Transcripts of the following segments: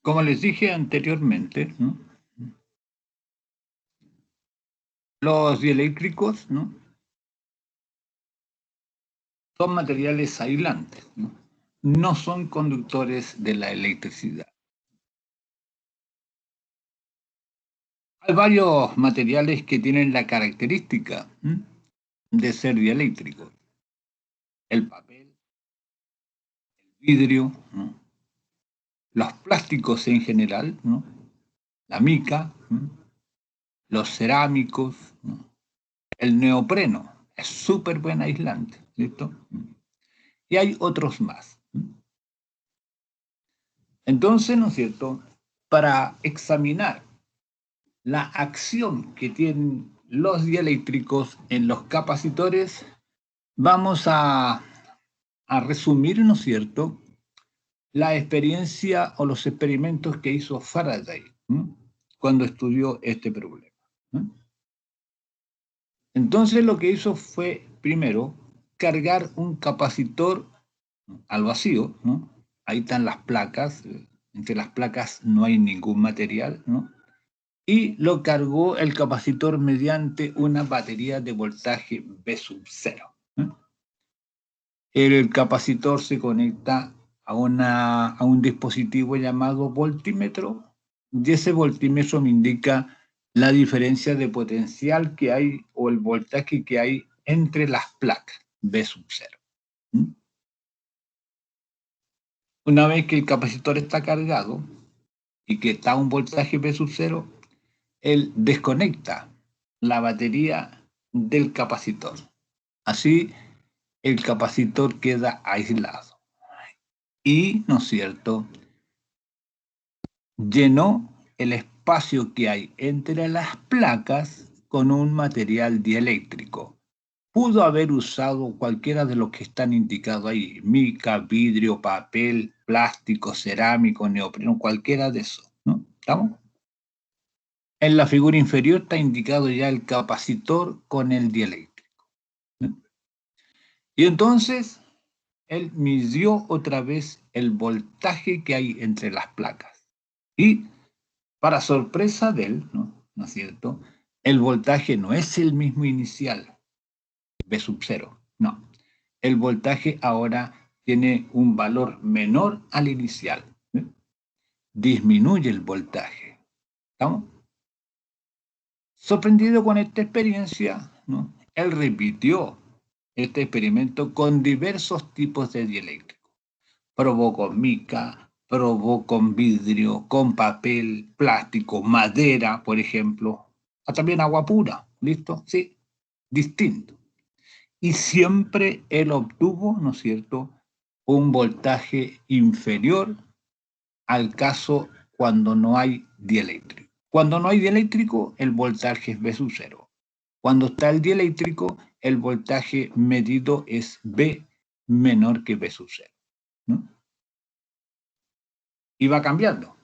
Como les dije anteriormente, ¿no? Los dieléctricos, ¿no? Son materiales aislantes, ¿no? No son conductores de la electricidad. Hay varios materiales que tienen la característica, ¿no?, de ser dieléctricos. El papel, el vidrio, ¿no?, los plásticos en general, ¿no?, la mica, ¿no?, los cerámicos, ¿no?, el neopreno. Es súper buen aislante, ¿listo? Y hay otros más. Entonces, ¿no es cierto?, para examinar la acción que tienen los dieléctricos en los capacitores, vamos a resumir, ¿no es cierto?, la experiencia o los experimentos que hizo Faraday, ¿no?, cuando estudió este problema, ¿no? Entonces lo que hizo fue, primero, cargar un capacitor al vacío, ¿no? Ahí están las placas, entre las placas no hay ningún material, ¿no? Y lo cargó el capacitor mediante una batería de voltaje V sub 0. El capacitor se conecta a un dispositivo llamado voltímetro, y ese voltímetro me indica la diferencia de potencial que hay o el voltaje que hay entre las placas V sub 0. Una vez que el capacitor está cargado y que está a un voltaje V sub 0, él desconecta la batería del capacitor. Así, el capacitor queda aislado. Y, ¿no es cierto?, llenó el espacio que hay entre las placas con un material dieléctrico. Pudo haber usado cualquiera de los que están indicados ahí: mica, vidrio, papel, plástico, cerámico, neopreno, cualquiera de esos, ¿no? ¿Estamos? En la figura inferior está indicado ya el capacitor con el dieléctrico, ¿no? Y entonces él midió otra vez el voltaje que hay entre las placas. Y, para sorpresa de él, ¿no es cierto?, el voltaje no es el mismo inicial, V sub 0, no. El voltaje ahora tiene un valor menor al inicial, ¿eh? Disminuye el voltaje. ¿Estamos? Sorprendido con esta experiencia, ¿no?, él repitió este experimento con diversos tipos de dieléctrico. Probó con mica, probó con vidrio, con papel, plástico, madera, por ejemplo, también agua pura, ¿listo? Sí, distinto. Y siempre él obtuvo, ¿no es cierto?, un voltaje inferior al caso cuando no hay dieléctrico. Cuando no hay dieléctrico, el voltaje es V sub 0. Cuando está el dieléctrico, el voltaje medido es V menor que V sub 0, ¿no? Y va cambiando.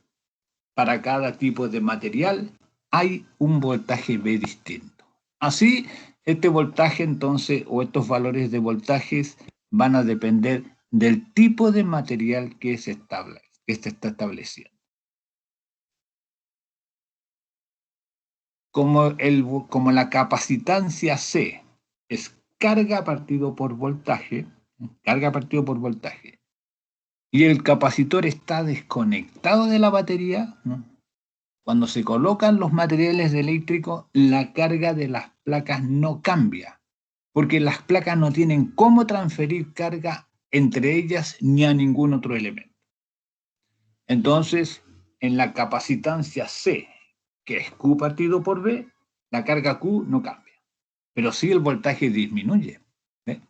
Para cada tipo de material hay un voltaje V distinto. Así, este voltaje entonces, o estos valores de voltajes, van a depender del tipo de material que se está estableciendo. Como la capacitancia C es carga partido por voltaje, y el capacitor está desconectado de la batería, ¿no?, cuando se colocan los materiales eléctricos, la carga de las placas no cambia, porque las placas no tienen cómo transferir carga entre ellas ni a ningún otro elemento. Entonces, en la capacitancia C, que es Q partido por V, la carga Q no cambia, pero sí el voltaje disminuye, ¿eh?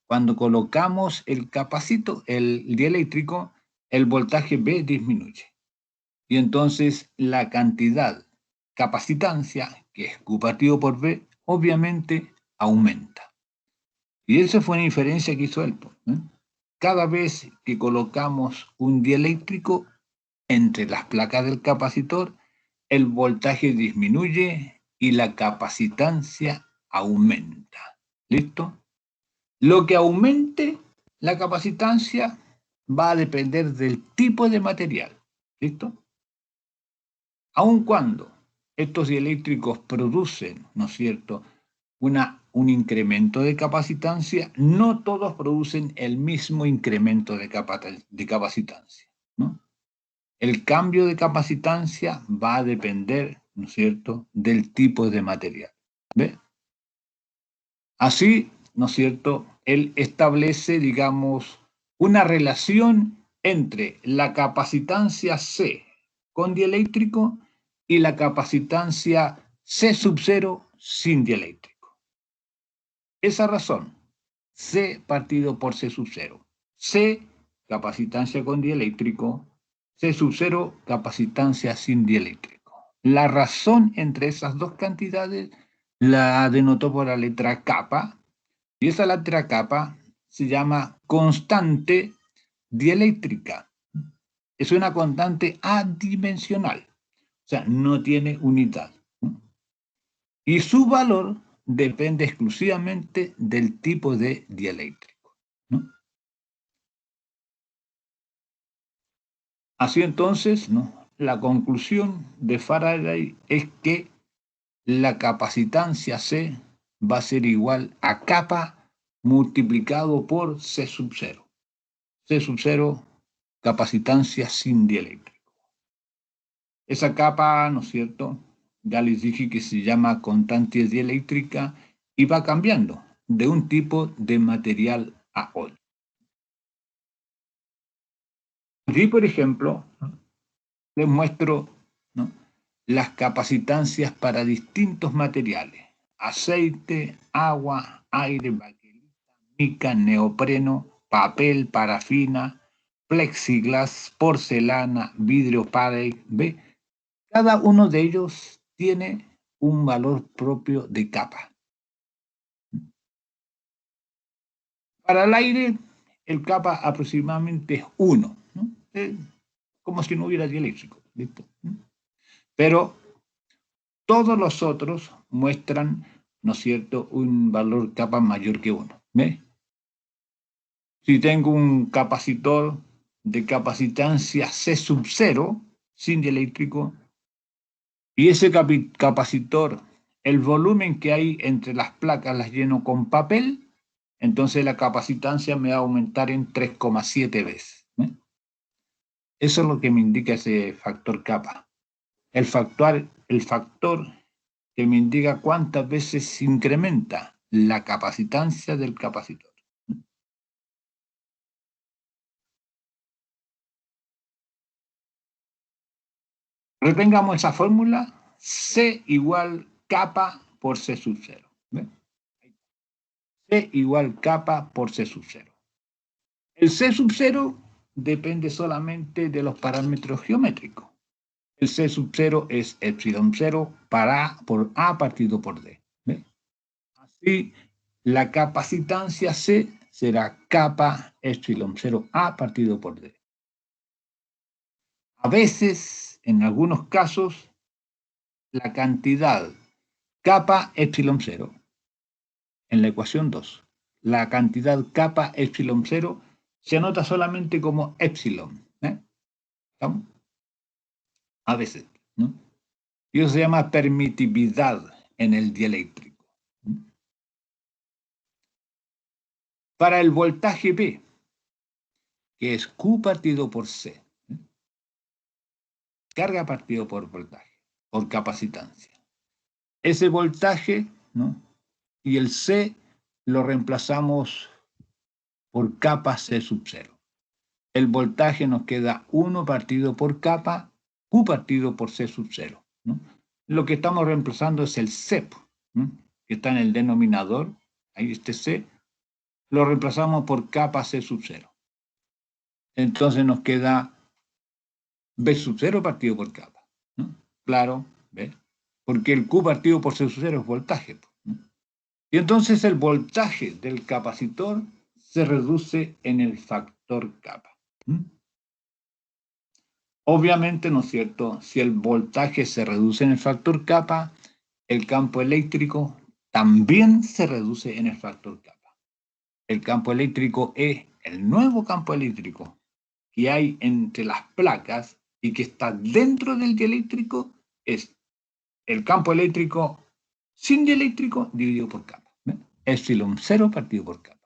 Cuando colocamos el dieléctrico, el voltaje V disminuye. Y entonces la cantidad capacitancia, que es Q partido por V, obviamente aumenta. Y esa fue una inferencia que hizo él, ¿eh? Cada vez que colocamos un dieléctrico entre las placas del capacitor, el voltaje disminuye y la capacitancia aumenta. ¿Listo? Lo que aumente la capacitancia va a depender del tipo de material. ¿Listo? Aun cuando estos dieléctricos producen, ¿no es cierto?, un incremento de capacitancia, no todos producen el mismo incremento de capacitancia, ¿no? El cambio de capacitancia va a depender, ¿no es cierto?, del tipo de material. ¿Ve? Así, ¿no es cierto?, él establece, digamos, una relación entre la capacitancia C con dieléctrico y la capacitancia C sub 0 sin dieléctrico. Esa razón, C partido por C sub 0. C, capacitancia con dieléctrico, C sub 0, capacitancia sin dieléctrico. La razón entre esas dos cantidades la denotó por la letra kappa, y esa letra kappa se llama constante dieléctrica. Es una constante adimensional, o sea, no tiene unidad. Y su valor depende exclusivamente del tipo de dieléctrico, ¿no? Así entonces, ¿no?, la conclusión de Faraday es que la capacitancia C va a ser igual a kappa multiplicado por C sub 0. C sub 0, capacitancia sin dieléctrico. Esa capa, ¿no es cierto?, ya les dije que se llama constante dieléctrica y va cambiando de un tipo de material a otro. Aquí, por ejemplo, les muestro, ¿no?, las capacitancias para distintos materiales: aceite, agua, aire, baquelita, mica, neopreno, papel, parafina, plexiglas, porcelana, vidrio Parex. ¿Ve? Cada uno de ellos tiene un valor propio de capa. Para el aire, el capa aproximadamente es 1, ¿no? Como si no hubiera dieléctrico. ¿Listo? Pero todos los otros muestran, ¿no es cierto?, un valor capa mayor que 1. ¿Ve? Si tengo un capacitor de capacitancia C sub 0, sin dieléctrico, y ese capacitor, el volumen que hay entre las placas las lleno con papel, entonces la capacitancia me va a aumentar en 3,7 veces. Eso es lo que me indica ese factor kappa. El factor que me indica cuántas veces se incrementa la capacitancia del capacitor. Retengamos esa fórmula: C igual kappa por C sub 0. C igual kappa por C sub 0. El C sub 0 depende solamente de los parámetros geométricos. El C sub 0 es epsilon 0 por A partido por D. ¿Ve? Así, la capacitancia C será kappa epsilon 0 A partido por D. A veces, en algunos casos, la cantidad kappa epsilon 0 en la ecuación 2, la cantidad kappa epsilon 0 se anota solamente como epsilon. ¿Estamos? A veces, ¿no? Y eso se llama permitividad en el dieléctrico. Para el voltaje P, que es Q partido por C, carga partido por voltaje, por capacitancia. Ese voltaje, ¿no?, y el C lo reemplazamos por kappa C sub 0. El voltaje nos queda 1 partido por kappa, Q partido por C sub 0, ¿no? Lo que estamos reemplazando es el C, ¿no?, que está en el denominador. Ahí este C lo reemplazamos por kappa C sub 0. Entonces nos queda B sub 0 partido por kappa, ¿no? Claro, ¿ve? Porque el Q partido por C sub 0 es voltaje, ¿no? Y entonces el voltaje del capacitor se reduce en el factor kappa. Obviamente, ¿no es cierto?, si el voltaje se reduce en el factor kappa, el campo eléctrico también se reduce en el factor kappa. El campo eléctrico es el nuevo campo eléctrico que hay entre las placas y que está dentro del dieléctrico es el campo eléctrico sin dieléctrico dividido por capa. Epsilon 0 partido por capa.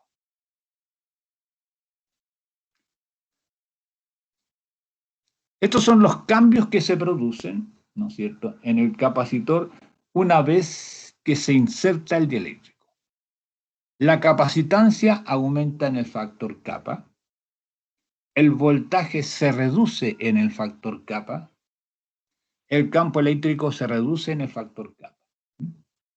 Estos son los cambios que se producen, ¿no es cierto?, en el capacitor una vez que se inserta el dieléctrico. La capacitancia aumenta en el factor capa, el voltaje se reduce en el factor capa, el campo eléctrico se reduce en el factor capa.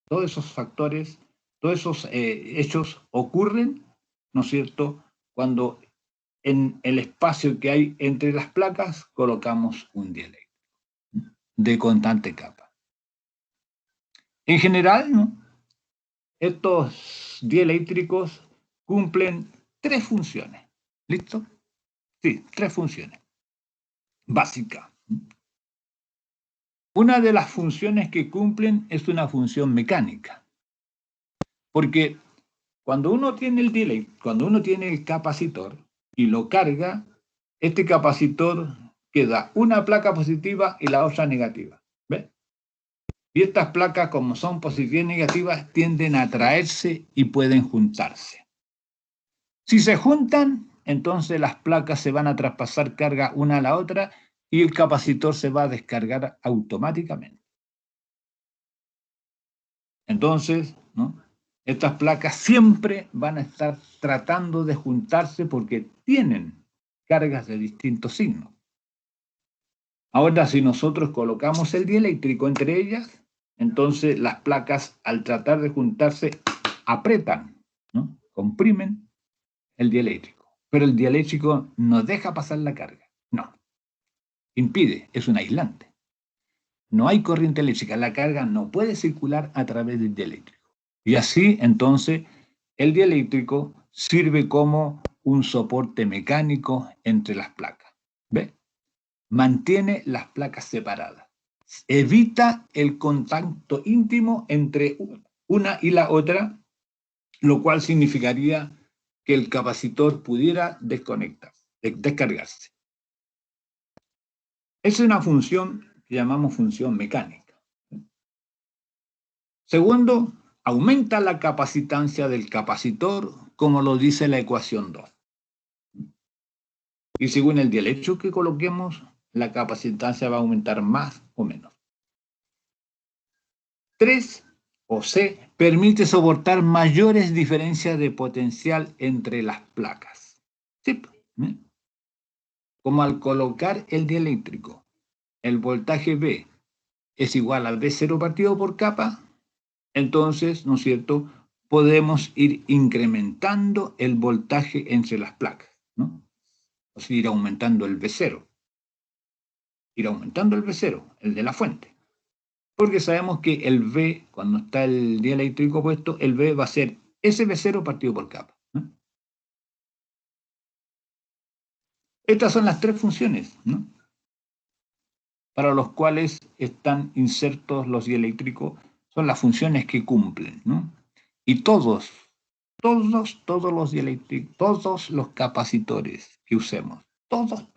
Todos esos factores, todos esos hechos ocurren, ¿no es cierto?, cuando en el espacio que hay entre las placas colocamos un dieléctrico de constante capa. En general, ¿no?, estos dieléctricos cumplen tres funciones. ¿Listo? Sí, tres funciones básicas. Una de las funciones que cumplen es una función mecánica. Porque cuando uno tiene el dieléctrico, cuando uno tiene el capacitor y lo carga, este capacitor queda una placa positiva y la otra negativa. ¿Ves? Y estas placas, como son positivas y negativas, tienden a atraerse y pueden juntarse. Si se juntan, entonces las placas se van a traspasar carga una a la otra y el capacitor se va a descargar automáticamente. Entonces, ¿no?, estas placas siempre van a estar tratando de juntarse porque tienen cargas de distintos signos. Ahora, si nosotros colocamos el dieléctrico entre ellas, entonces las placas, al tratar de juntarse, apretan, ¿no?, comprimen el dieléctrico. Pero el dieléctrico no deja pasar la carga. No. Impide, es un aislante. No hay corriente eléctrica, la carga no puede circular a través del dieléctrico. Y así, entonces, el dieléctrico sirve como un soporte mecánico entre las placas. ¿Ve? Mantiene las placas separadas. Evita el contacto íntimo entre una y la otra, lo cual significaría que el capacitor pudiera descargarse. Es una función que llamamos función mecánica. Segundo, aumenta la capacitancia del capacitor, como lo dice la ecuación 2. Y según el dieléctrico que coloquemos, la capacitancia va a aumentar más o menos. 3, o C, permite soportar mayores diferencias de potencial entre las placas. ¿Sí? Como al colocar el dieléctrico, el voltaje V es igual al V0 partido por capa, entonces, ¿no es cierto?, podemos ir incrementando el voltaje entre las placas, ¿no? O sea, ir aumentando el V0. Ir aumentando el V0, el de la fuente. Porque sabemos que el V, cuando está el dieléctrico puesto, el V va a ser ese V0 partido por capa, ¿no? Estas son las tres funciones, ¿no?, para los cuales están insertos los dieléctricos, son las funciones que cumplen, ¿no? Y todos los dieléctricos, todos los capacitores que usemos, todos.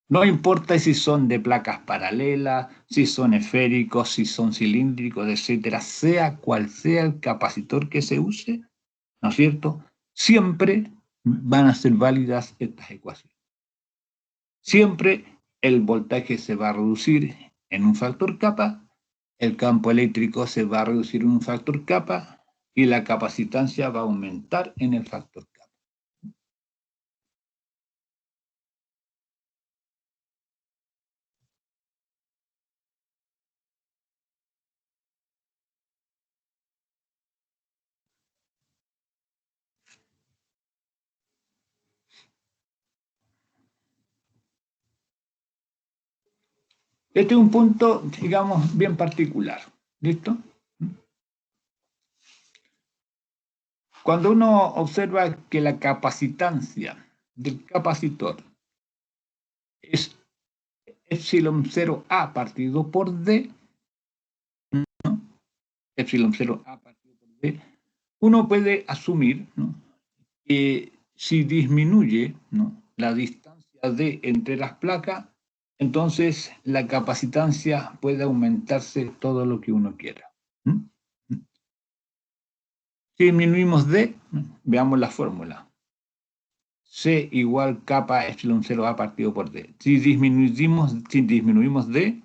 No importa si son de placas paralelas, si son esféricos, si son cilíndricos, etcétera, sea cual sea el capacitor que se use, ¿no es cierto?, siempre van a ser válidas estas ecuaciones. Siempre el voltaje se va a reducir en un factor capa, el campo eléctrico se va a reducir en un factor capa y la capacitancia va a aumentar en el factor capa. Este es un punto, digamos, bien particular. ¿Listo? Cuando uno observa que la capacitancia del capacitor es epsilon 0A partido por D, ¿no?, epsilon 0A partido por D, uno puede asumir, ¿no?, que si disminuye, ¿no?, la distancia D entre las placas, entonces la capacitancia puede aumentarse todo lo que uno quiera. ¿Mm? Si disminuimos D, veamos la fórmula. C igual kappa epsilon 0A partido por D. Si disminuimos D,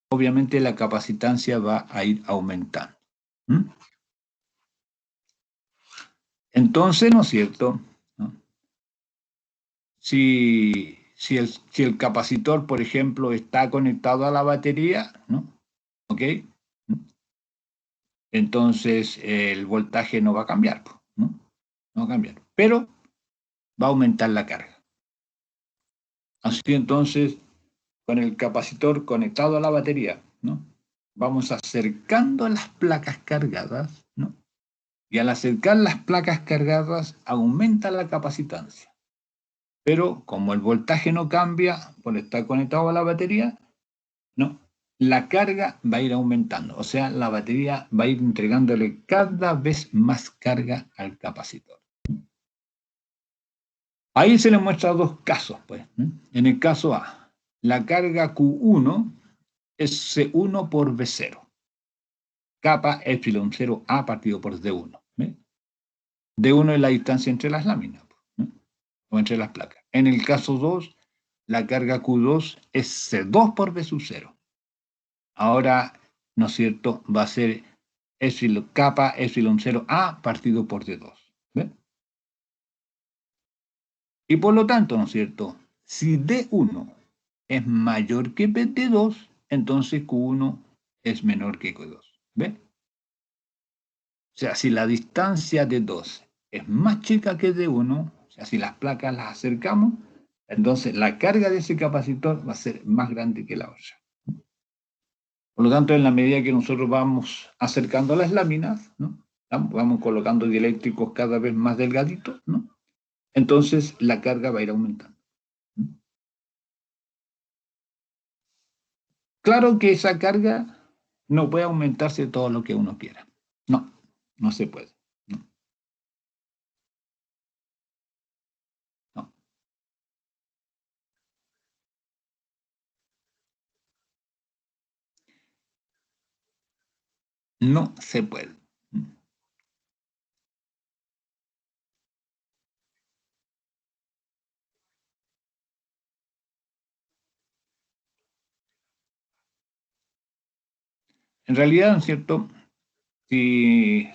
obviamente la capacitancia va a ir aumentando. ¿Mm? Entonces, ¿no es cierto? ¿No? Si el capacitor, por ejemplo, está conectado a la batería, ¿no? ¿Ok? Entonces el voltaje no va a cambiar, ¿no? No va a cambiar, pero va a aumentar la carga. Así entonces, con el capacitor conectado a la batería, ¿no? Vamos acercando las placas cargadas, ¿no? Y al acercar las placas cargadas, aumenta la capacitancia. Pero como el voltaje no cambia por estar conectado a la batería, ¿no? La carga va a ir aumentando. O sea, la batería va a ir entregándole cada vez más carga al capacitor. Ahí se le muestra dos casos, pues. En el caso A, la carga Q1 es C1 por V0. Kappa epsilon 0 A partido por D1. D1 es la distancia entre las láminas, o entre las placas. En el caso 2, la carga Q2 es C2 por V sub 0. Ahora, ¿no es cierto?, va a ser kappa epsilon 0 A partido por D2. ¿Ven? Y por lo tanto, ¿no es cierto?, si D1 es mayor que D2, entonces Q1 es menor que Q2. ¿Ven? O sea, si la distancia de 2 es más chica que D1, o sea, si las placas las acercamos, entonces la carga de ese capacitor va a ser más grande que la otra. Por lo tanto, en la medida que nosotros vamos acercando las láminas, ¿no? Vamos colocando dieléctricos cada vez más delgaditos, ¿no? Entonces la carga va a ir aumentando. Claro que esa carga no puede aumentarse todo lo que uno quiera. No, no se puede. No, no, no se puede. En realidad, ¿no es cierto? Si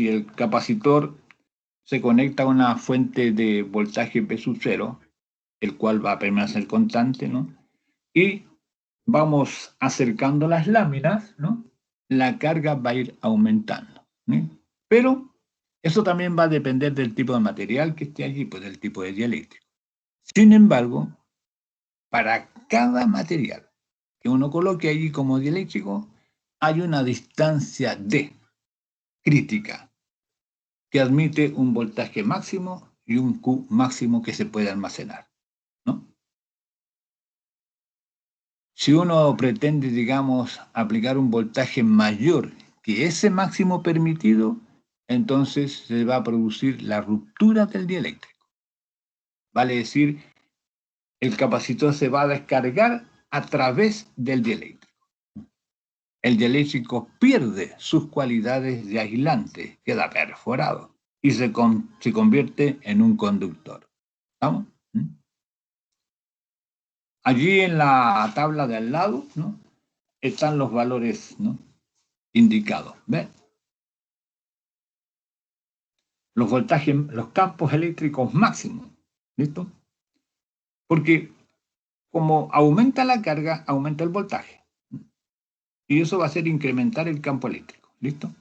el capacitor se conecta a una fuente de voltaje P sub 0, el cual va a permanecer constante, ¿no? Y vamos acercando las láminas, ¿no? La carga va a ir aumentando, ¿no? Pero eso también va a depender del tipo de material que esté allí, pues del tipo de dieléctrico. Sin embargo, para cada material que uno coloque allí como dieléctrico, hay una distancia D crítica que admite un voltaje máximo y un Q máximo que se puede almacenar, ¿no? Si uno pretende, digamos, aplicar un voltaje mayor que ese máximo permitido, entonces se va a producir la ruptura del dieléctrico. Vale decir, el capacitor se va a descargar a través del dieléctrico. El dieléctrico pierde sus cualidades de aislante, queda perforado y se convierte en un conductor. ¿Estamos? Allí en la tabla de al lado, ¿no?, están los valores, ¿no?, indicados. ¿Ven? Los voltajes, los campos eléctricos máximos. ¿Listo? Porque como aumenta la carga, aumenta el voltaje. Y eso va a hacer incrementar el campo eléctrico. ¿Listo?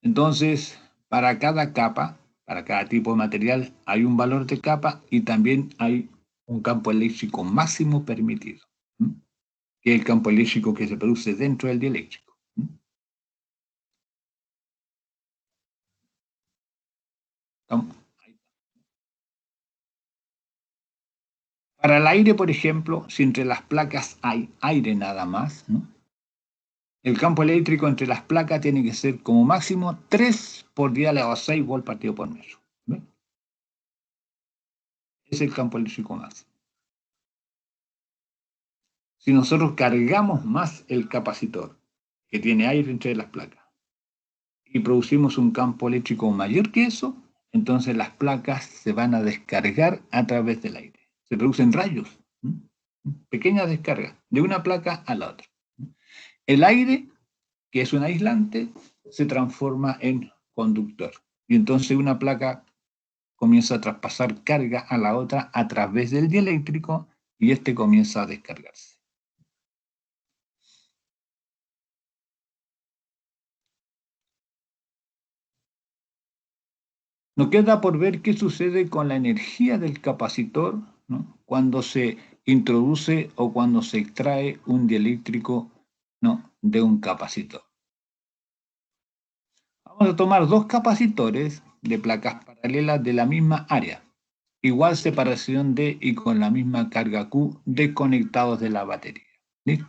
Entonces, para cada capa, para cada tipo de material, hay un valor de capa y también hay un campo eléctrico máximo permitido, que es el campo eléctrico que se produce dentro del dieléctrico. Para el aire, por ejemplo, si entre las placas hay aire nada más, ¿no?, el campo eléctrico entre las placas tiene que ser como máximo 3 por 10 elevado a 6 volt partido por metro. ¿Ve? es el campo eléctrico máximo. Si nosotros cargamos más el capacitor, que tiene aire entre las placas, y producimos un campo eléctrico mayor que eso, entonces las placas se van a descargar a través del aire. Se producen rayos, pequeñas descargas, de una placa a la otra. El aire, que es un aislante, se transforma en conductor. Y entonces una placa comienza a traspasar carga a la otra a través del dieléctrico y este comienza a descargarse. Nos queda por ver qué sucede con la energía del capacitor, ¿no?, cuando se introduce o cuando se extrae un dieléctrico, ¿no?, de un capacitor. Vamos a tomar dos capacitores de placas paralelas de la misma área, igual separación D y con la misma carga Q, desconectados de la batería. ¿Listo?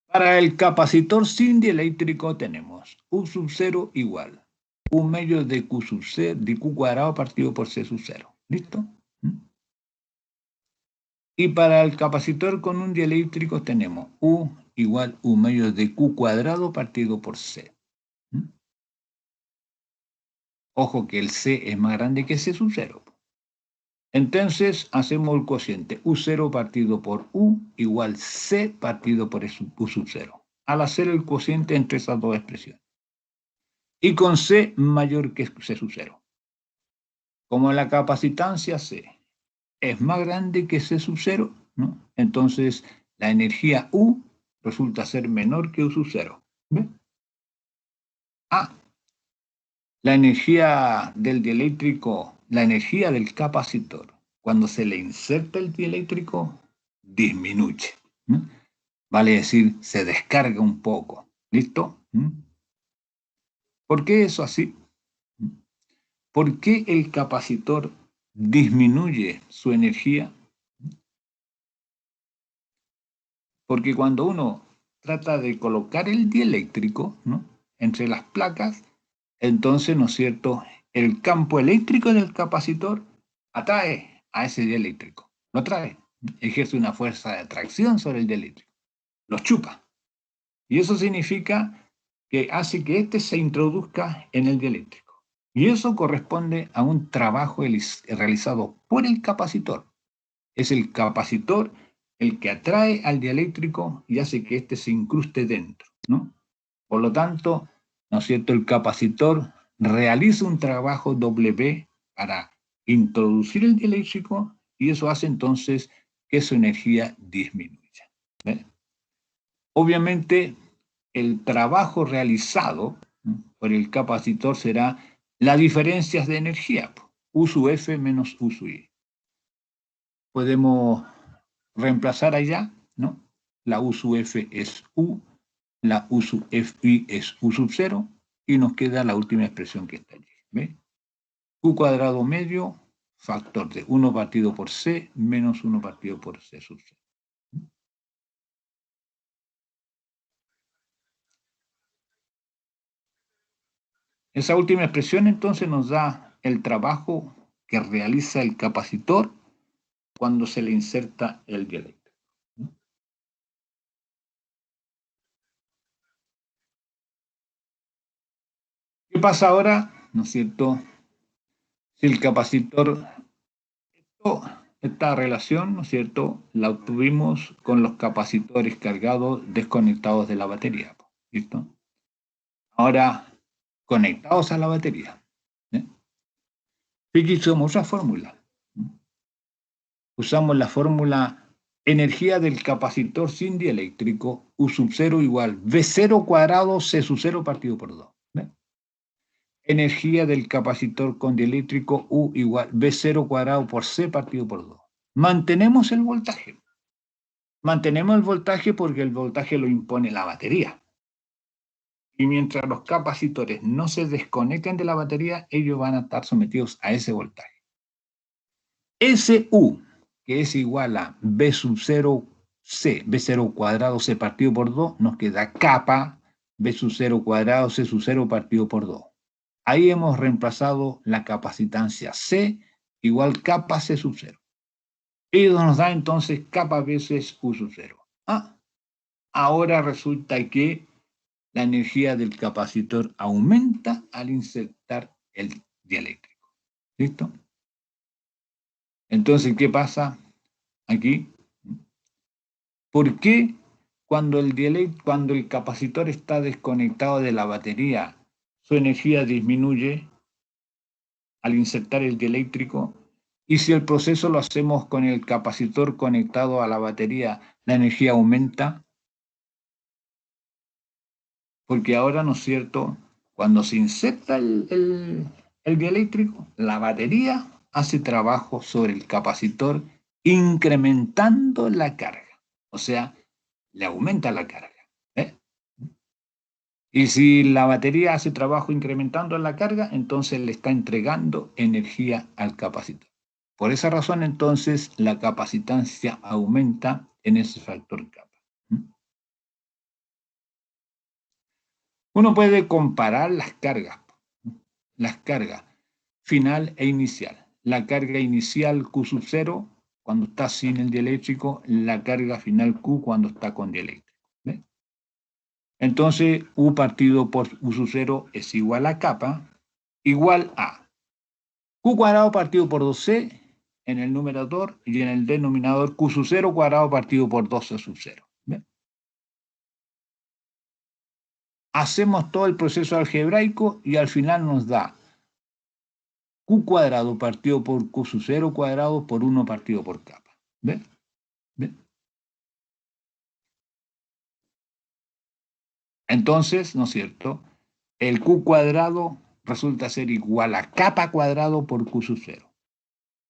Para el capacitor sin dieléctrico tenemos U sub 0 igual U medio de Q sub C, de Q cuadrado partido por C sub 0. ¿Listo? Y para el capacitor con un dieléctrico tenemos U igual U medio de Q cuadrado partido por C. Ojo que el C es más grande que C sub 0. Entonces hacemos el cociente U0 partido por U igual C partido por U sub 0. Al hacer el cociente entre esas dos expresiones. Y con C mayor que C sub 0. Como la capacitancia C es más grande que C sub 0, ¿no?, entonces la energía U resulta ser menor que U sub 0. ¿Ve? La energía del dieléctrico, la energía del capacitor, cuando se le inserta el dieléctrico, disminuye. Vale decir, se descarga un poco. ¿Listo? ¿Por qué eso así? ¿Por qué el capacitor disminuye su energía? Porque cuando uno trata de colocar el dieléctrico, ¿no?, entre las placas, entonces, ¿no es cierto?, el campo eléctrico del capacitor atrae a ese dieléctrico, lo atrae, ejerce una fuerza de atracción sobre el dieléctrico, lo chupa. Y eso significa que hace que éste se introduzca en el dieléctrico. Y eso corresponde a un trabajo realizado por el capacitor. Es el capacitor el que atrae al dieléctrico y hace que éste se incruste dentro, ¿no? Por lo tanto, ¿no es cierto?, el capacitor realiza un trabajo W para introducir el dieléctrico y eso hace entonces que su energía disminuya. ¿Ve? Obviamente, el trabajo realizado, ¿no?, por el capacitor será las diferencias de energía, U sub F menos U sub I. Podemos reemplazar allá, ¿no? La U sub F es U, la U sub Fi es U sub 0 y nos queda la última expresión que está allí. ¿Ve? Q cuadrado medio, factor de 1 partido por C menos 1 partido por C sub 0. Esa última expresión entonces nos da el trabajo que realiza el capacitor cuando se le inserta el dieléctrico. ¿Qué pasa ahora, no es cierto, si el capacitor, esta relación, ¿no es cierto?, la obtuvimos con los capacitores cargados desconectados de la batería? ¿Listo? Ahora, conectados a la batería. Aquí usamos otra fórmula. Usamos la fórmula energía del capacitor sin dieléctrico, U sub 0 igual V0 cuadrado C sub 0 partido por 2. ¿Ve? Energía del capacitor con dieléctrico, U igual V0 cuadrado por C partido por 2. Mantenemos el voltaje. Mantenemos el voltaje porque el voltaje lo impone la batería. Y mientras los capacitores no se desconecten de la batería, ellos van a estar sometidos a ese voltaje. Ese U, que es igual a B sub 0 C, B0 cuadrado C partido por 2, nos queda kappa B sub 0 cuadrado C sub 0 partido por 2. Ahí hemos reemplazado la capacitancia C igual kappa C sub 0. Y nos da entonces kappa veces Q sub 0. Ahora resulta que la energía del capacitor aumenta al insertar el dieléctrico. ¿Listo? Entonces, ¿qué pasa aquí? ¿Por qué cuando el capacitor está desconectado de la batería, su energía disminuye al insertar el dieléctrico? Y si el proceso lo hacemos con el capacitor conectado a la batería, la energía aumenta. Porque ahora, ¿no es cierto? Cuando se inserta el dieléctrico, la batería hace trabajo sobre el capacitor incrementando la carga. O sea, le aumenta la carga. ¿Eh? Y si la batería hace trabajo incrementando la carga, entonces le está entregando energía al capacitor. Por esa razón, entonces, la capacitancia aumenta en ese factor kappa. Uno puede comparar las cargas final e inicial. La carga inicial Q sub 0 cuando está sin el dieléctrico, la carga final Q cuando está con dieléctrico. ¿Ve? Entonces, U partido por U sub 0 es igual a kappa, igual a Q cuadrado partido por 2C en el numerador y en el denominador Q sub 0 cuadrado partido por 2C sub 0. ¿Ve? Hacemos todo el proceso algebraico y al final nos da Q cuadrado partido por Q sub 0 cuadrado por 1 partido por kappa. ¿Ves? ¿Ves? Entonces, ¿no es cierto? El Q cuadrado resulta ser igual a kappa cuadrado por Q sub 0.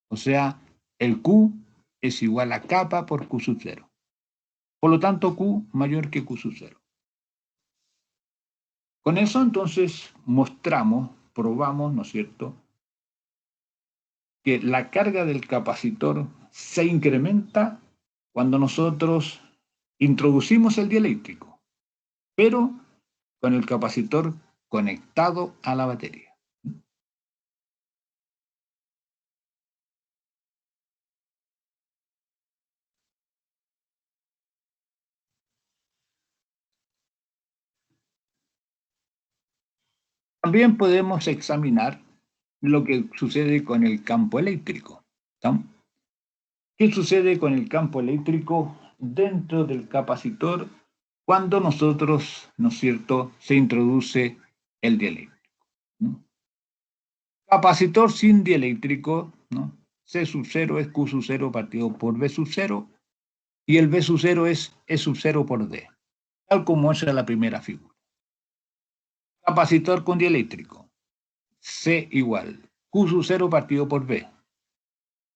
O sea, el Q es igual a kappa por Q sub 0. Por lo tanto, Q mayor que Q sub 0. Con eso, entonces, probamos, ¿no es cierto?, que la carga del capacitor se incrementa cuando nosotros introducimos el dieléctrico, pero con el capacitor conectado a la batería. También podemos examinar lo que sucede con el campo eléctrico. ¿No? ¿Qué sucede con el campo eléctrico dentro del capacitor cuando nosotros, ¿no es cierto?, se introduce el dieléctrico? ¿No? Capacitor sin dieléctrico, ¿no? C sub 0 es Q sub 0 partido por B sub 0 y el B sub 0 es E sub 0 por D, tal como es la primera figura. Capacitor con dieléctrico, C igual Q sub 0 partido por B.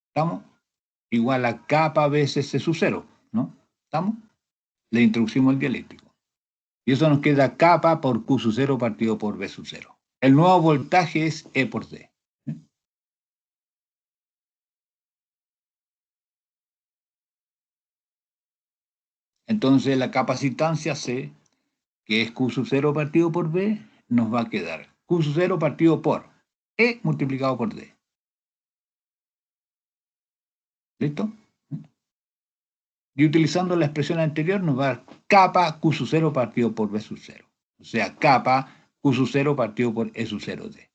¿Estamos? Igual a kappa veces C sub 0, ¿no? ¿Estamos? Le introducimos el dieléctrico. Y eso nos queda kappa por Q sub 0 partido por B sub 0. El nuevo voltaje es E por D. Entonces la capacitancia C, que es Q sub 0 partido por B, nos va a quedar Q sub 0 partido por E multiplicado por D. ¿Listo? Y utilizando la expresión anterior nos va a dar kappa Q sub 0 partido por B sub 0. O sea, kappa Q sub 0 partido por E sub 0D.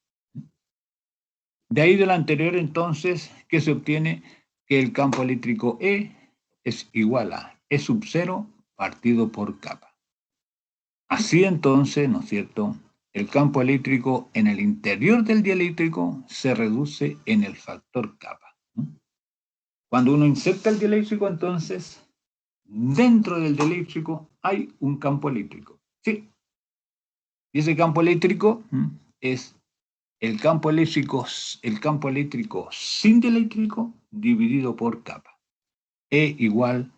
De ahí de lo anterior, entonces, ¿qué se obtiene? Que el campo eléctrico E es igual a E sub 0 partido por kappa. Así entonces, ¿no es cierto?, el campo eléctrico en el interior del dieléctrico se reduce en el factor kappa. Cuando uno inserta el dieléctrico, entonces, dentro del dieléctrico hay un campo eléctrico. ¿Sí? Y ese campo eléctrico es el campo eléctrico sin dieléctrico dividido por kappa. E igual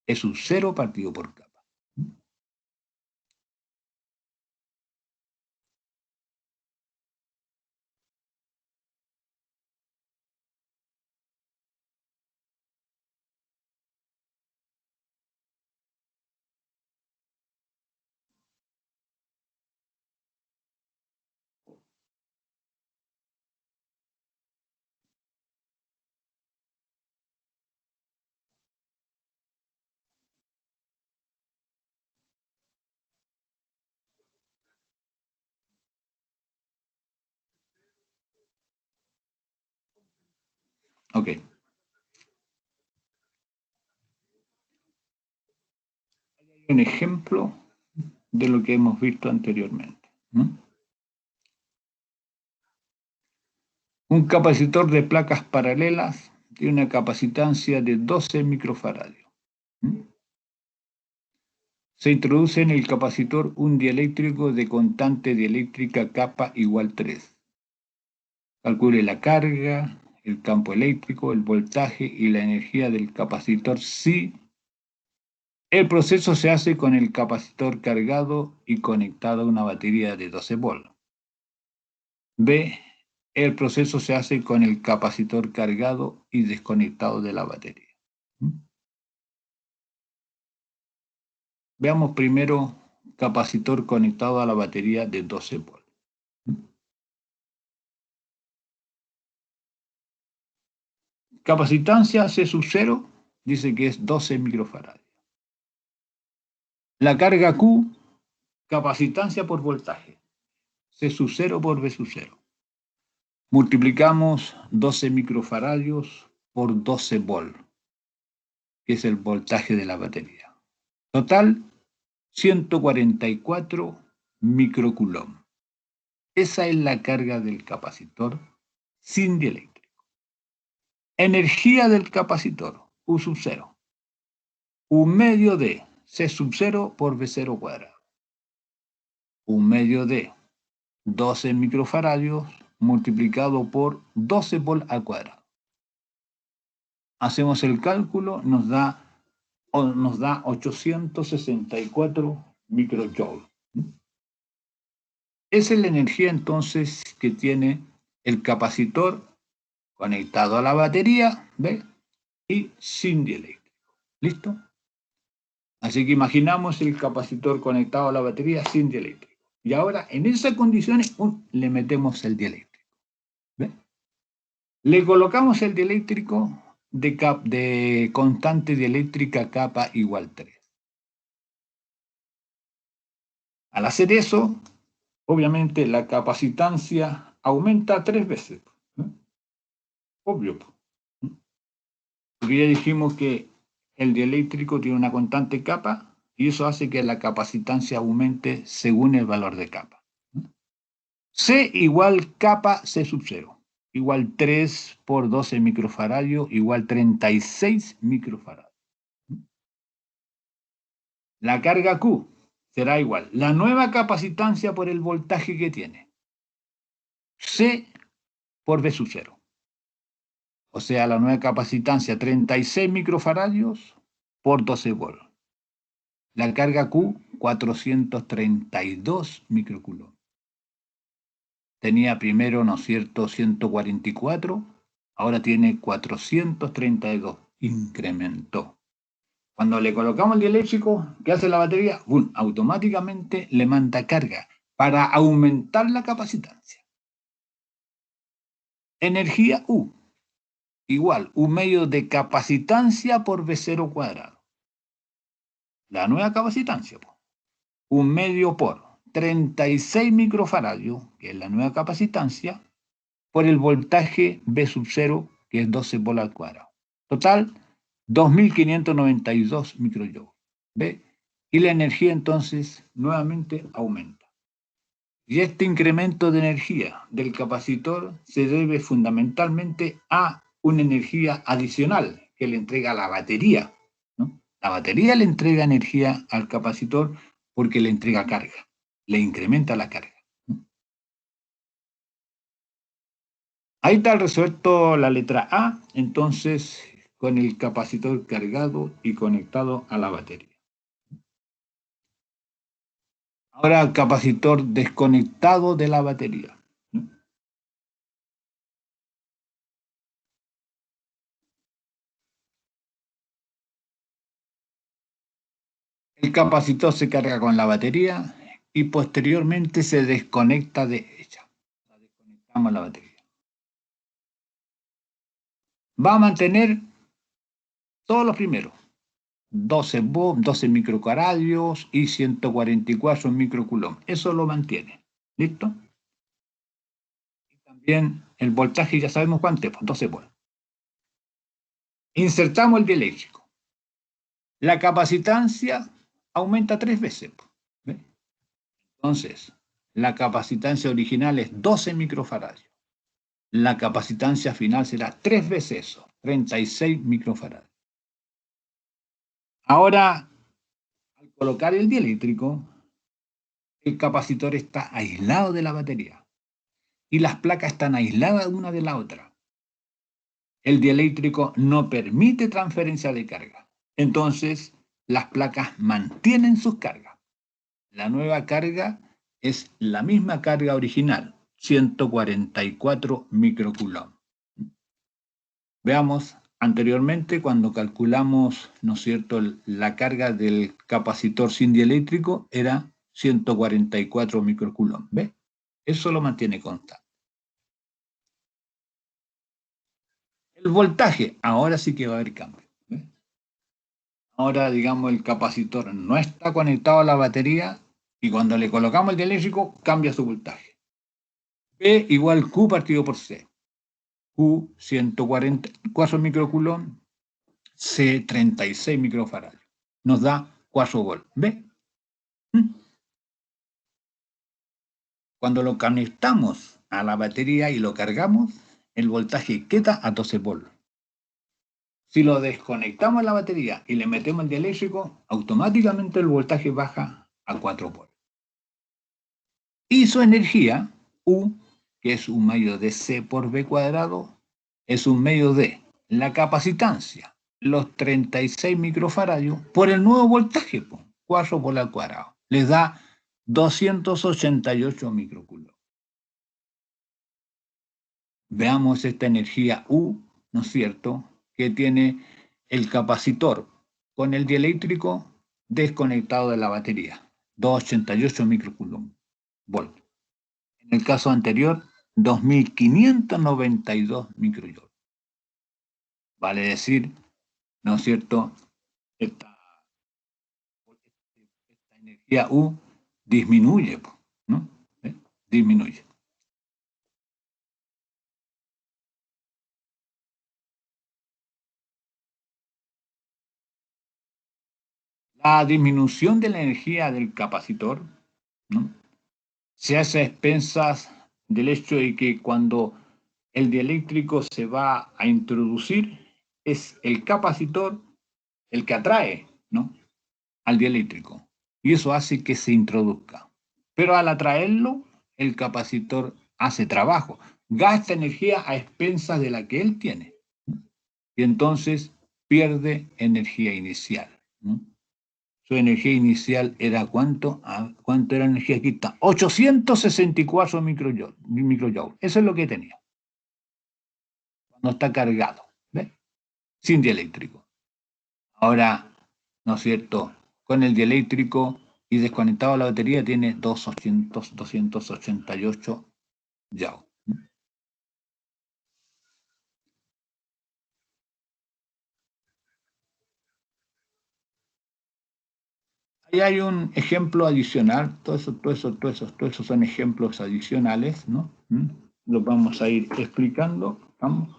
E sub 0 partido por kappa. Ok. Un ejemplo de lo que hemos visto anteriormente. Un capacitor de placas paralelas tiene una capacitancia de 12 microfaradios. Se introduce en el capacitor un dieléctrico de constante dieléctrica kappa igual 3. Calcule la carga, el campo eléctrico, el voltaje y la energía del capacitor si el proceso se hace con el capacitor cargado y conectado a una batería de 12 volts. B. El proceso se hace con el capacitor cargado y desconectado de la batería. Veamos primero capacitor conectado a la batería de 12 volts. Capacitancia C sub 0 dice que es 12 microfaradios. La carga Q, capacitancia por voltaje, C sub 0 por V sub 0. Multiplicamos 12 microfaradios por 12 volts, que es el voltaje de la batería. Total, 144 microcoulomb. Esa es la carga del capacitor sin dieléctrico. Energía del capacitor, U sub 0. Un medio de C sub 0 por V 0 cuadrado. Un medio de 12 microfaradios multiplicado por 12 volts al cuadrado. Hacemos el cálculo, nos da 864 microjoules. Esa es la energía entonces que tiene el capacitor conectado a la batería, ¿ve? Y sin dieléctrico. ¿Listo? Así que imaginamos el capacitor conectado a la batería sin dieléctrico. Y ahora, en esas condiciones, le metemos el dieléctrico. ¿Ve? Le colocamos el dieléctrico de constante dieléctrica kappa igual 3. Al hacer eso, obviamente la capacitancia aumenta 3 veces. ¿No? Obvio. ¿No? Porque ya dijimos que el dieléctrico tiene una constante kappa y eso hace que la capacitancia aumente según el valor de kappa. ¿No? C igual kappa C sub 0. Igual 3 por 12 microfaradios, igual 36 microfaradios. La carga Q será igual. La nueva capacitancia por el voltaje que tiene. C por V sub 0. O sea, la nueva capacitancia 36 microfaradios por 12 volts. La carga Q 432 microcoulomb. Tenía primero, ¿no es cierto?, 144, ahora tiene 432. Incrementó. Cuando le colocamos el dieléctrico, ¿qué hace la batería? Automáticamente le manda carga para aumentar la capacitancia. Energía U, igual, un medio de capacitancia por V0 cuadrado. La nueva capacitancia, un medio por 36 microfaradios, que es la nueva capacitancia, por el voltaje V sub 0, que es 12 volts al cuadrado. Total, 2.592 microjoules. ¿Ve? Y la energía entonces nuevamente aumenta. Y este incremento de energía del capacitor se debe fundamentalmente a una energía adicional que le entrega la batería, ¿no? La batería le entrega energía al capacitor porque le entrega carga, le incrementa la carga. Ahí está resuelto la letra A, entonces con el capacitor cargado y conectado a la batería. Ahora el capacitor desconectado de la batería. El capacitor se carga con la batería y posteriormente se desconecta de ella. La desconectamos la batería. Va a mantener todos los primeros. 12 microfaradios y 144 microcoulomb. Eso lo mantiene. ¿Listo? Y también el voltaje ya sabemos cuánto es, 12 volts. Insertamos el dieléctrico. La capacitancia aumenta 3 veces. ¿Ve? Entonces, la capacitancia original es 12 microfaradios. La capacitancia final será 3 veces eso, 36 microfaradios. Ahora, al colocar el dieléctrico, el capacitor está aislado de la batería y las placas están aisladas una de la otra. El dieléctrico no permite transferencia de carga. Entonces, las placas mantienen sus cargas. La nueva carga es la misma carga original, 144 microcoulomb. Veamos, anteriormente cuando calculamos, ¿no es cierto?, la carga del capacitor sin dieléctrico era 144 microcoulomb. ¿Ve? Eso lo mantiene constante. El voltaje, ahora sí que va a haber cambio. ¿Ve? Ahora, digamos, el capacitor no está conectado a la batería y cuando le colocamos el dieléctrico cambia su voltaje. P igual Q partido por C. Q 144 microcoulomb, C 36 microfaradios. Nos da 4 volts. ¿Ve? Cuando lo conectamos a la batería y lo cargamos, el voltaje queda a 12 volts. Si lo desconectamos a la batería y le metemos el dieléctrico, automáticamente el voltaje baja a 4 volts. Y su energía, U, que es un medio de C por B cuadrado, es un medio de la capacitancia, los 36 microfaradios, por el nuevo voltaje, 4 por al cuadrado. Les da 288 microcoulomb. Veamos esta energía U, ¿no es cierto?, que tiene el capacitor con el dieléctrico desconectado de la batería, 288 microcoulomb. Volt. En el caso anterior, 2592 microjoule. Vale decir, ¿no es cierto?, esta energía U disminuye, ¿no? Disminuye. La disminución de la energía del capacitor, ¿no?, se hace a expensas del hecho de que cuando el dieléctrico se va a introducir, es el capacitor el que atrae, ¿no?, al dieléctrico. Y eso hace que se introduzca. Pero al atraerlo, el capacitor hace trabajo, gasta energía a expensas de la que él tiene. Y entonces pierde energía inicial, ¿no? Su energía inicial era ¿cuánto? ¿Cuánto era la energía aquí? Está 864 microjoule. Eso es lo que tenía. Cuando está cargado, ¿ves? Sin dieléctrico. Ahora, ¿no es cierto?, con el dieléctrico y desconectado a la batería tiene 288 joule. Ahí hay un ejemplo adicional, todos esos son ejemplos adicionales, ¿no? Los vamos a ir explicando. Vamos.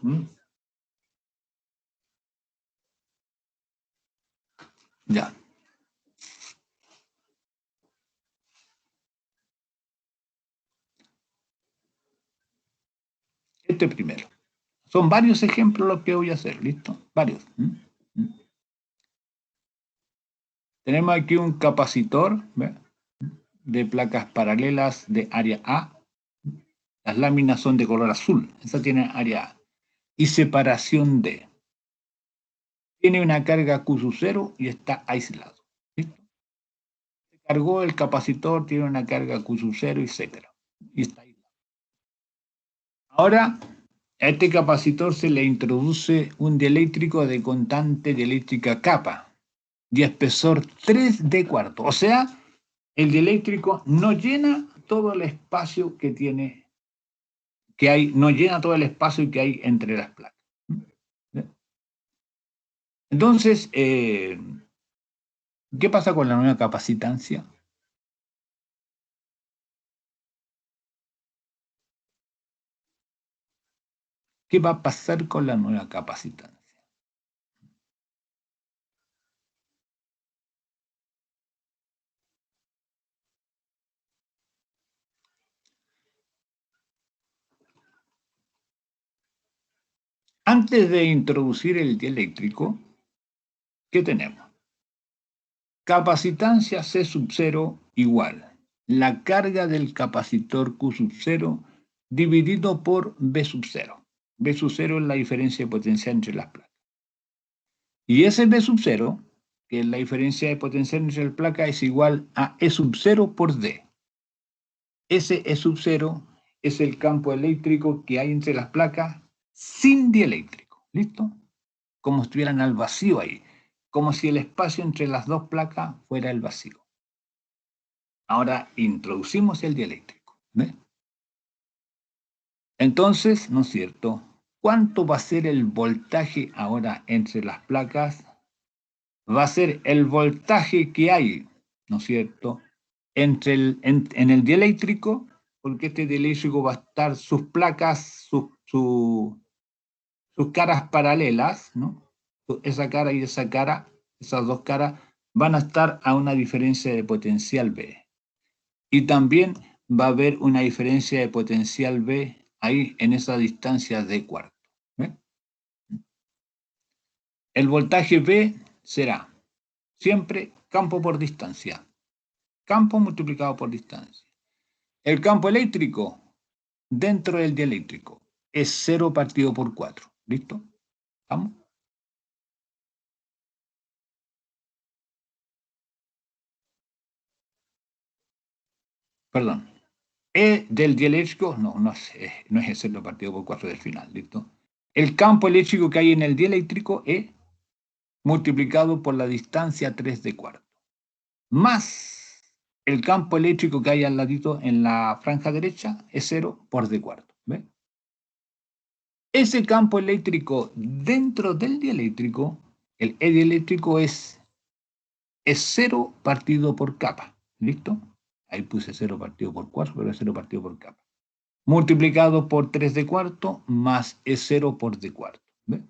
Ya. Este primero. Son varios ejemplos los que voy a hacer, ¿listo? Varios. Tenemos aquí un capacitor, ¿ve?, de placas paralelas de área A. Las láminas son de color azul. Esa tiene área A. Y separación D. Tiene una carga Q sub 0 y está aislado. ¿Listo? Se cargó el capacitor, tiene una carga Q sub 0, etc. Y está aislado. Ahora, a este capacitor se le introduce un dieléctrico de constante dieléctrica kappa y espesor 3D cuarto. O sea, el dieléctrico no llena todo el espacio que tiene, que hay, no llena todo el espacio que hay entre las placas. Entonces, ¿qué pasa con la nueva capacitancia? ¿Qué va a pasar con la nueva capacitancia? Antes de introducir el dieléctrico, ¿qué tenemos? Capacitancia C sub 0 igual la carga del capacitor Q sub 0 dividido por B sub 0. B sub 0 es la diferencia de potencial entre las placas. Y ese B sub 0, que es la diferencia de potencial entre las placas, es igual a E sub 0 por D. Ese E sub 0 es el campo eléctrico que hay entre las placas sin dieléctrico. ¿Listo? Como si estuvieran al vacío ahí. Como si el espacio entre las dos placas fuera el vacío. Ahora introducimos el dieléctrico. ¿Ve? Entonces, ¿no es cierto? ¿Cuánto va a ser el voltaje ahora entre las placas? Va a ser el voltaje que hay, ¿no es cierto?, entre en el dieléctrico, porque este dieléctrico va a estar sus placas, sus caras paralelas, ¿no? Esa cara y esa cara, esas dos caras, van a estar a una diferencia de potencial B. Y también va a haber una diferencia de potencial B ahí en esa distancia de cuarto. ¿Ve? El voltaje B será siempre campo por distancia. Campo multiplicado por distancia. El campo eléctrico dentro del dieléctrico es 0 partido por 4. ¿Listo? ¿Vamos? Perdón. E del dieléctrico, no es 0 partido por 4 del final. ¿Listo? El campo eléctrico que hay en el dieléctrico es multiplicado por la distancia 3 de cuarto. Más el campo eléctrico que hay al ladito en la franja derecha es 0 por d cuarto. ¿Ve? Ese campo eléctrico dentro del dieléctrico, el E dieléctrico es 0 partido por capa. ¿Listo? Ahí puse 0 partido por 4, pero es 0 partido por capa. Multiplicado por 3 de cuarto más es 0 por d cuarto. ¿Ve?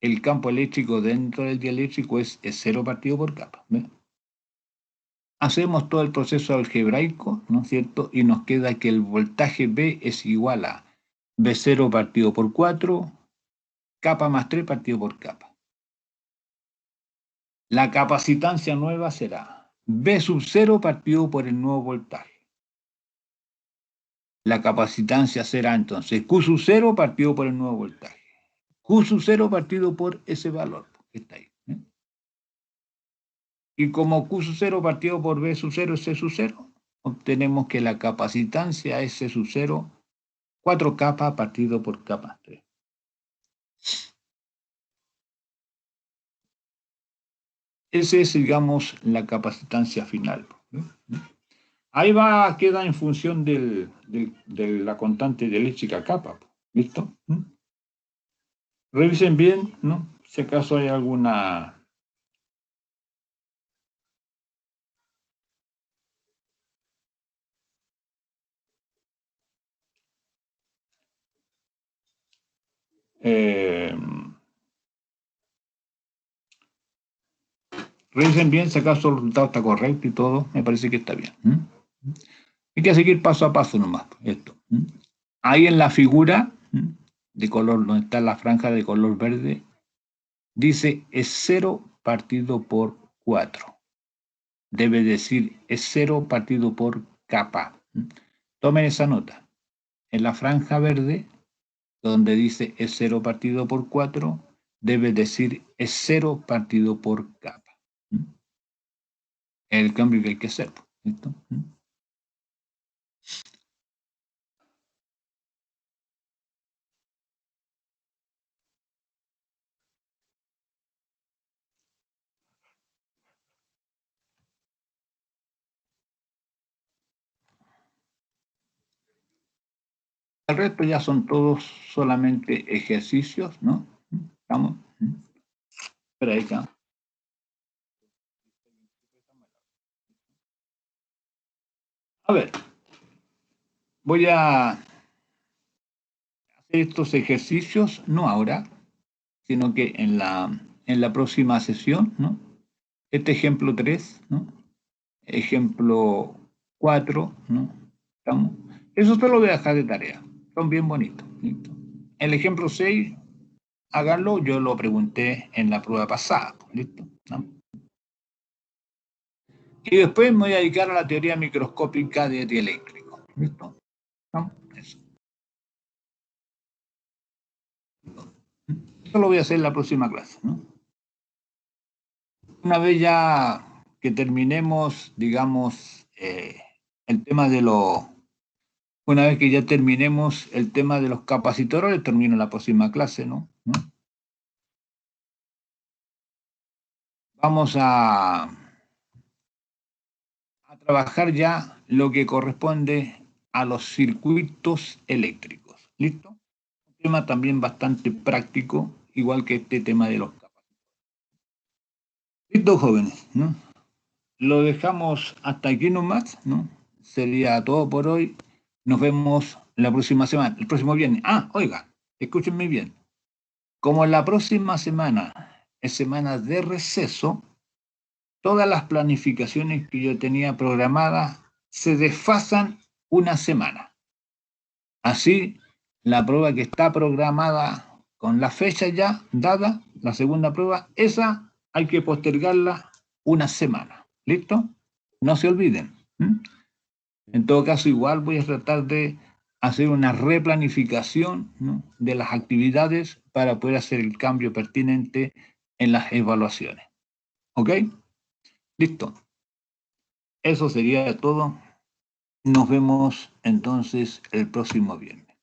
El campo eléctrico dentro del dieléctrico es 0 partido por capa. ¿Ve? Hacemos todo el proceso algebraico, ¿no es cierto? Y nos queda que el voltaje B es igual a B0 partido por 4, capa más 3 partido por capa. La capacitancia nueva será B sub 0 partido por el nuevo voltaje. La capacitancia será entonces Q sub 0 partido por el nuevo voltaje. Q sub 0 partido por ese valor que está ahí. Y como Q sub 0 partido por B sub 0 es C sub 0, obtenemos que la capacitancia es C sub 0, 4 capas partido por capa 3. Esa es, digamos, la capacitancia final. Ahí queda en función de la constante dieléctrica capa. ¿Listo? Revisen bien, ¿no? Si acaso hay alguna... revisen bien si acaso el resultado está correcto y todo. Me parece que está bien. Hay que seguir paso a paso nomás. Esto. Ahí en la figura de color, donde está la franja de color verde, dice es 0 partido por 4. Debe decir es 0 partido por capa. Tomen esa nota. En la franja verde, donde dice es 0 partido por 4, debe decir es 0 partido por capa. Es el cambio que hay que hacer. ¿Listo? El resto ya son todos solamente ejercicios, ¿no? ¿Estamos? Espera ahí, acá. A ver, voy a hacer estos ejercicios, no ahora, sino que en la próxima sesión, ¿no? Este ejemplo 3, ¿no? Ejemplo 4, ¿no? ¿Estamos? Eso te lo voy a dejar de tarea. Son bien bonitos. ¿Listo? El ejemplo 6, háganlo, yo lo pregunté en la prueba pasada. ¿Listo? ¿No? Y después me voy a dedicar a la teoría microscópica de dieléctrico. ¿Listo? ¿No? Eso. Eso lo voy a hacer en la próxima clase, ¿no? Una vez ya que terminemos, digamos, el tema de los... Una vez que ya terminemos el tema de los capacitores, termino la próxima clase, ¿no? Vamos a trabajar ya lo que corresponde a los circuitos eléctricos. ¿Listo? Un tema también bastante práctico, igual que este tema de los capacitores. Listo, jóvenes, ¿no? Lo dejamos hasta aquí nomás, ¿no? Sería todo por hoy. Nos vemos la próxima semana, el próximo viernes. Ah, oiga, escúchenme bien. Como la próxima semana es semana de receso, todas las planificaciones que yo tenía programadas se desfasan una semana. Así, la prueba que está programada con la fecha ya dada, la segunda prueba, esa hay que postergarla una semana. ¿Listo? No se olviden. En todo caso, igual voy a tratar de hacer una replanificación, ¿no?, de las actividades para poder hacer el cambio pertinente en las evaluaciones. ¿Ok? Listo. Eso sería todo. Nos vemos entonces el próximo viernes.